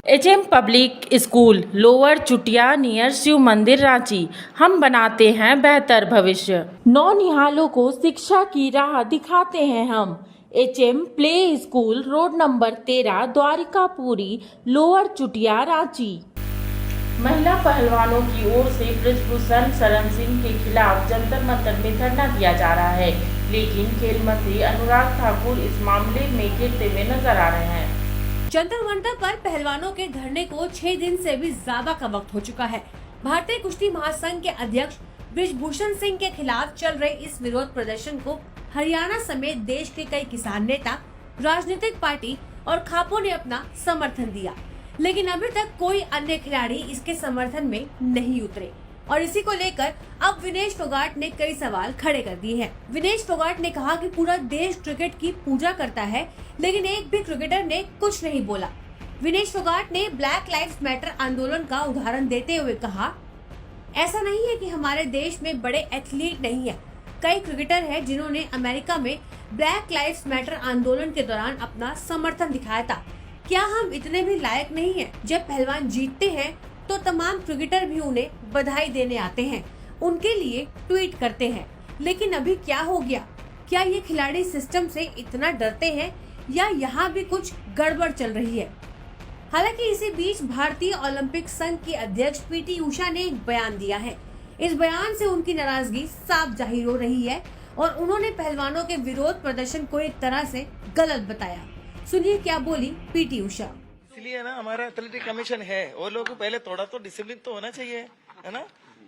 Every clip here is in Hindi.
एचएम पब्लिक स्कूल लोअर चुटिया नियर शिव मंदिर रांची। हम बनाते हैं बेहतर भविष्य। नौनिहालों को शिक्षा की राह दिखाते हैं हम। HM play school road number 13 Dwarikapuri lower Chutia Ranchi. महिला पहलवानों की ओर से ब्रिजभूषण शरण सिंह के खिलाफ जंतर मंतर में धरना दिया जा रहा है, लेकिन खेल मंत्री अनुराग ठाकुर इस मामले में गिरते हुए नजर आ रहे हैं। जंतर मंतर पर पहलवानों के धरने को 6 दिन से भी ज्यादा का वक्त हो चुका है। भारतीय कुश्ती महासंघ के अध्यक्ष ब्रिजभूषण सिंह के खिलाफ चल रहे इस विरोध प्रदर्शन को हरियाणा समेत देश के कई किसान नेता, राजनीतिक पार्टी और खापों ने अपना समर्थन दिया, लेकिन अभी तक कोई अन्य खिलाड़ी इसके समर्थन में नहीं उतरे और इसी को लेकर अब विनेश फोगाट ने कई सवाल खड़े कर दिए हैं। विनेश फोगाट ने कहा कि पूरा देश क्रिकेट की पूजा करता है, लेकिन एक भी क्रिकेटर ने कुछ नहीं बोला। विनेश फोगाट ने ब्लैक लाइव्स मैटर आंदोलन का उदाहरण देते हुए कहा, ऐसा नहीं है कि हमारे देश में बड़े एथलीट नहीं है। कई क्रिकेटर हैं जिन्होंने अमेरिका में ब्लैक लाइव्स मैटर आंदोलन के दौरान अपना समर्थन दिखाया था। क्या हम इतने भी लायक नहीं है? जब पहलवान जीतते हैं तो तमाम क्रिकेटर भी उन्हें बधाई देने आते हैं, उनके लिए ट्वीट करते हैं, लेकिन अभी क्या हो गया? क्या ये खिलाड़ी सिस्टम से इतना डरते हैं या यहाँ भी कुछ गड़बड़ चल रही है? हालांकि इसी बीच भारतीय ओलंपिक संघ की अध्यक्ष पीटी उषा ने एक बयान दिया है। इस बयान से उनकी नाराजगी साफ जाहिर हो रही है और उन्होंने पहलवानों के विरोध प्रदर्शन को एक तरह से गलत बताया। सुनिए क्या बोली पीटी उषा। इसलिए ना हमारा एथलेटिक कमीशन है, वो लोग को पहले थोड़ा तो डिसिप्लिन तो होना चाहिए, है ना?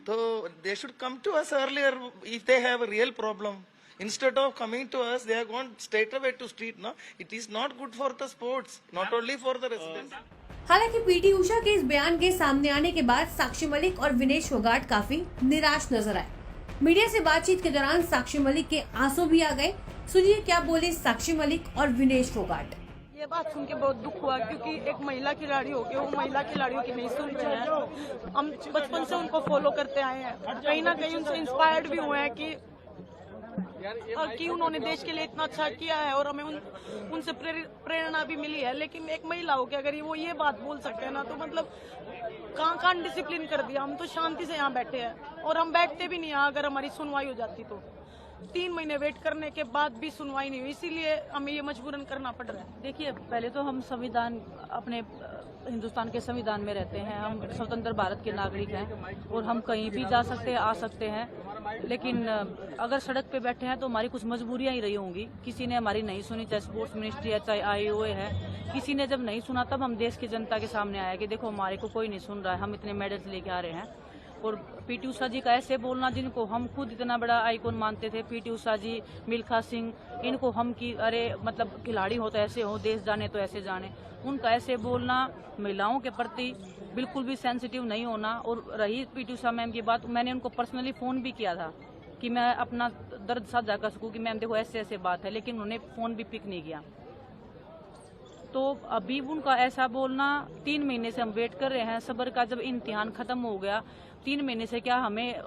तो they should come to us earlier if they have a real problem instead of coming to us they are gone straight away to street. ना, it is not good for the sports, not only for the residents. हालांकि पीटी उषा के इस बयान के सामने आने के बाद साक्षी मलिक और विनेश फोगाट काफी निराश नजर आए। मीडिया से बातचीत के दौरान साक्षी मलिक के आंसू भी आ गए। सुनिए क्या बोले साक्षी मलिक और विनेश फोगाट। ये बात सुन के बहुत दुख हुआ, क्योंकि एक महिला खिलाड़ी हो के वो महिला खिलाड़ियों की नहीं सुन रहे हैं। हम बचपन से उनको फॉलो करते आए हैं, कहीं ना कहीं उनसे इंस्पायर्ड भी हुए हैं कि उन्होंने देश के लिए इतना अच्छा किया है और हमें उनसे प्रेरणा भी मिली है। लेकिन एक महिला हो के अगर वो ये बात बोल सकते हैं ना, तो मतलब कहाँ डिसिप्लिन कर दिया। हम तो शांति से यहाँ बैठे हैं और हम बैठते भी नहीं यहाँ अगर हमारी सुनवाई हो जाती तो। 3 महीने वेट करने के बाद भी सुनवाई नहीं हुई, इसीलिए हमें ये मजबूरन करना पड़ रहा है। देखिए, पहले तो हम संविधान अपने हिंदुस्तान के संविधान में रहते हैं, हम स्वतंत्र भारत के नागरिक हैं और हम कहीं भी जा सकते हैं, आ सकते हैं। लेकिन अगर सड़क पे बैठे हैं तो हमारी कुछ मजबूरियां ही रही होंगी। किसी ने हमारी नहीं सुनी, चाहे स्पोर्ट्स मिनिस्ट्री है, चाहे IOA है। किसी ने जब नहीं सुना तब हम देश की जनता के सामने आया कि देखो हमारे को कोई नहीं सुन रहा है, हम इतने मेडल्स लेके आ रहे हैं। और पीटी उषा जी का ऐसे बोलना, जिनको हम खुद इतना बड़ा आइकॉन मानते थे, पीटी उषा जी, मिल्खा सिंह, इनको हम की अरे मतलब खिलाड़ी हो तो ऐसे हो, देश जाने तो ऐसे जाने, उनका ऐसे बोलना, महिलाओं के प्रति बिल्कुल भी सेंसिटिव नहीं होना। और रही पीटी उषा मैम की बात, मैंने उनको पर्सनली फोन भी किया था कि मैं अपना दर्द साझा कर सकूं कि मैम देखो ऐसे ऐसे बात है, लेकिन उन्होंने फोन भी पिक नहीं किया। तो अभी उनका ऐसा बोलना, 3 महीने से हम वेट कर रहे हैं, सब्र का जब इम्तिहान खत्म हो गया, 3 महीने से क्या हमें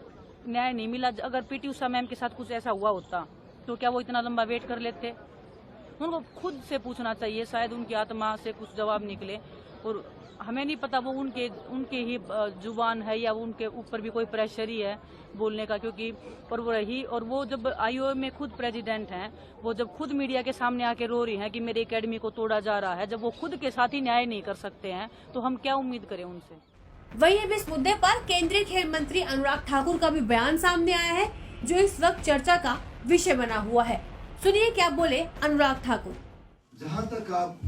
न्याय नहीं मिला? अगर पीटी उषा मैम के साथ कुछ ऐसा हुआ होता तो क्या वो इतना लंबा वेट कर लेते? उनको खुद से पूछना चाहिए, शायद उनकी आत्मा से कुछ जवाब निकले। और हमें नहीं पता वो उनके ही जुबान है या उनके ऊपर भी कोई प्रेशर ही है बोलने का, क्योंकि पर वो रही। और वो जब IOA में खुद प्रेसिडेंट हैं, वो जब खुद मीडिया के सामने आके रो रही हैं कि मेरी एकेडमी को तोड़ा जा रहा है, जब वो खुद के साथ ही न्याय नहीं कर सकते हैं तो हम क्या उम्मीद करें उनसे? वहीं अब इस मुद्दे पर केंद्रीय खेल मंत्री अनुराग ठाकुर का भी बयान सामने आया है, जो इस वक्त चर्चा का विषय बना हुआ है। सुनिए क्या बोले अनुराग ठाकुर। जहां तक आप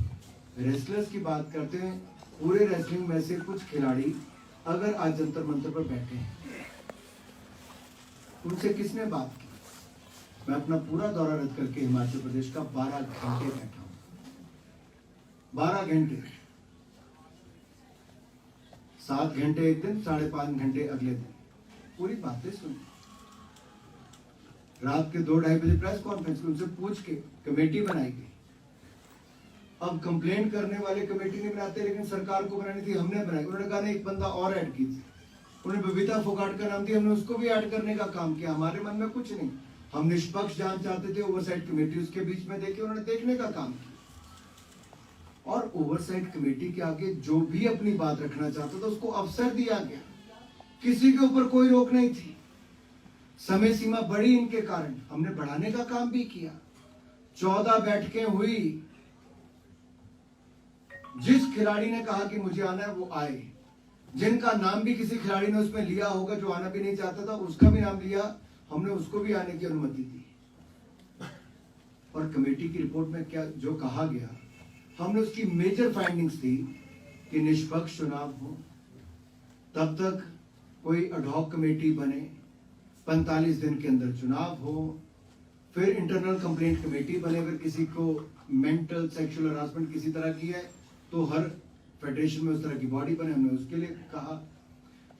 रेसलर्स की बात करते हैं, पूरे रेसलिंग में से कुछ खिलाड़ी अगर आज जंतर मंतर पर बैठे हैं, उनसे किसने बात की? मैं अपना पूरा दौरा रद्द करके हिमाचल प्रदेश का 12 घंटे बैठा हूं, 12 घंटे, 7 घंटे एक दिन, 5.5 घंटे अगले दिन, पूरी बातें सुनी। रात के 2-2:30 बजे प्रेस कॉन्फ्रेंस में उनसे पूछ के कमेटी बनाई गई। अब कंप्लेंट करने वाले कमेटी नहीं बनाते, लेकिन सरकार को बनानी थी, हमने बनाई। उन्होंने कहा एक बंदा और ऐड की थी, उन्होंने बबीता फोगाट का नाम दिया, हमने उसको भी ऐड करने का काम किया। हमारे मन में कुछ नहीं, हम निष्पक्ष जांच चाहते थे, ओवरसाइट कमेटी उसके बीच में देखी, उन्होंने देखने का काम किया। और ओवरसाइट कमेटी के आगे जो भी अपनी बात रखना चाहता था उसको अवसर दिया गया, किसी के ऊपर कोई रोक नहीं थी। समय सीमा बढ़ी इनके कारण, हमने बढ़ाने का काम भी किया। 14 बैठकें हुई, जिस खिलाड़ी ने कहा कि मुझे आना है वो आए, जिनका नाम भी किसी खिलाड़ी ने उसमें लिया होगा जो आना भी नहीं चाहता था उसका भी नाम लिया, हमने उसको भी आने की अनुमति दी। और कमेटी की रिपोर्ट में क्या जो कहा गया, हमने उसकी मेजर फाइंडिंग्स थी कि निष्पक्ष चुनाव हो, तब तक कोई एडहॉक कमेटी बने, 45 दिन के अंदर चुनाव हो, फिर इंटरनल कंप्लेंट कमेटी बने, अगर किसी को मेंटल सेक्सुअल हरासमेंट किसी तरह की है तो हर फेडरेशन में उस तरह की बॉडी बने, हमने उसके लिए कहा।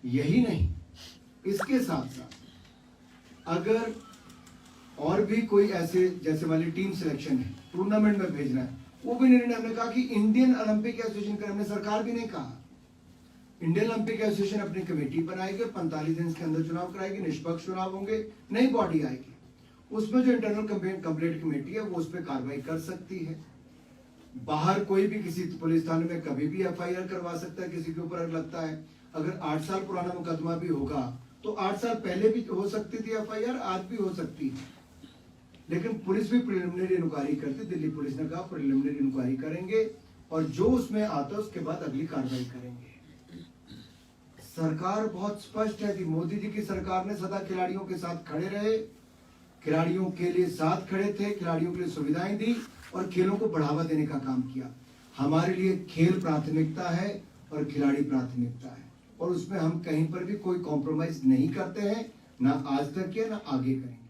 यही नहीं, इसके साथ साथ अगर और भी कोई ऐसे जैसे वाली टीम सिलेक्शन है, टूर्नामेंट में भेजना है, वो भी निर्णय हमने कहा कि इंडियन ओलंपिक एसोसिएशन का, हमने सरकार भी नहीं कहा, इंडियन ओलंपिक एसोसिएशन अपनी कमेटी बनाएगी, 45 दिन के अंदर चुनाव कराएगी, निष्पक्ष चुनाव होंगे, नई बॉडी आएगी, उसमें जो इंटरनल कंप्लेंट कमेटी है वो उस पर कार्रवाई कर सकती है। बाहर कोई भी किसी पुलिस थाने में कभी भी एफआईआर करवा सकता है किसी के ऊपर अगर लगता है। अगर 8 साल पुराना मुकदमा भी होगा तो 8 साल पहले भी हो सकती थी एफआईआर, आज भी हो सकती है, लेकिन पुलिस भी प्रिलिमिनरी इंक्वायरी करती। दिल्ली पुलिस ने कहा प्रिलिमिनरी इंक्वायरी करेंगे और जो उसमें आता है उसके बाद अगली कार्रवाई करेंगे। सरकार बहुत स्पष्ट है कि मोदी जी की सरकार ने सदा खिलाड़ियों के साथ खड़े रहे, खिलाड़ियों के लिए साथ खड़े थे, खिलाड़ियों के लिए सुविधाएं दी और खेलों को बढ़ावा देने का काम किया। हमारे लिए खेल प्राथमिकता है और खिलाड़ी प्राथमिकता है, और उसमें हम कहीं पर भी कोई कॉम्प्रोमाइज नहीं करते हैं, ना आज तक किया ना आगे करेंगे।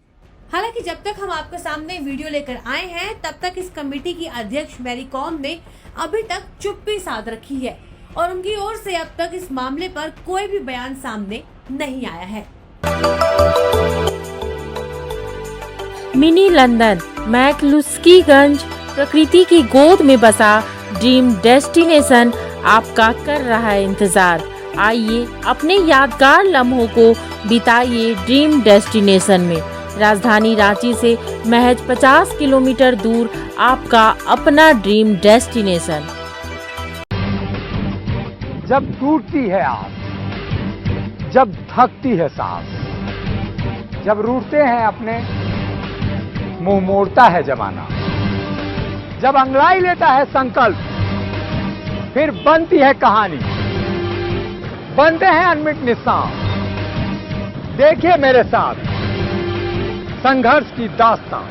हालांकि जब तक हम आपके सामने वीडियो लेकर आए हैं तब तक इस कमेटी की अध्यक्ष मैरी कॉम ने अभी तक चुप्पी साध रखी है और उनकी ओर से अब तक इस मामले पर कोई भी बयान सामने नहीं आया है। मिनी लंदन, मैक्लुस्कीगंज, प्रकृति की गोद में बसा ड्रीम डेस्टिनेशन आपका कर रहा है इंतजार। आइए अपने यादगार लम्हों को बिताइए ड्रीम डेस्टिनेशन में। राजधानी रांची से महज 50 किलोमीटर दूर आपका अपना ड्रीम डेस्टिनेशन। जब टूटती है आस, जब थकती है सांस, जब रूठते हैं अपने, मुंह मोड़ता है जमाना, जब अंगड़ाई लेता है संकल्प, फिर बनती है कहानी, बनते हैं अनमिट निशान। देखिए मेरे साथ संघर्ष की दास्तां।